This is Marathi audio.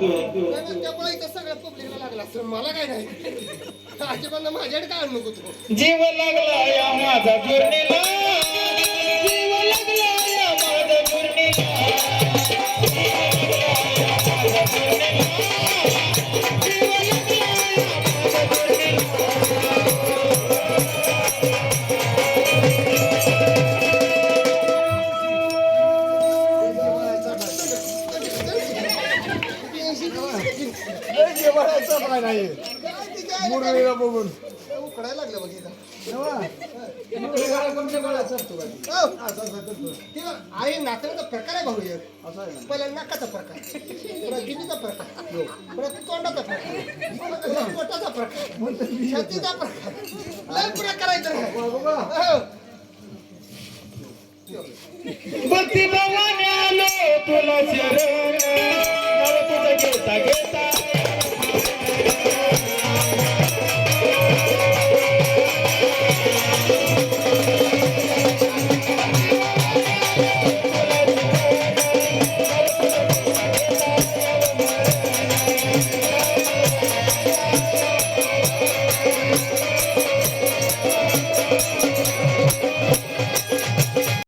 त्या बाईचा सगळ्या पब्लिकला लागला असं मला काय नाही आजोबांना माझ्याकडे काय आणू नको तू जीव लागला या माझा गुरणीला जीव लागला या माझा गुरणीला मुरळीला बघून उकडायला लागलं बघ आई नाचण्याचा प्रकार आहे भाऊ एक पहिला नाकाचा प्रकार पुन्हा गिनीचा प्रकार पुन्हा तोंडाचा प्रकार पोटाचा प्रकार छातीचा प्रकार लय प्रकार आहे भक्ती भवानी आलो तुला शरण तुझं घेता घेता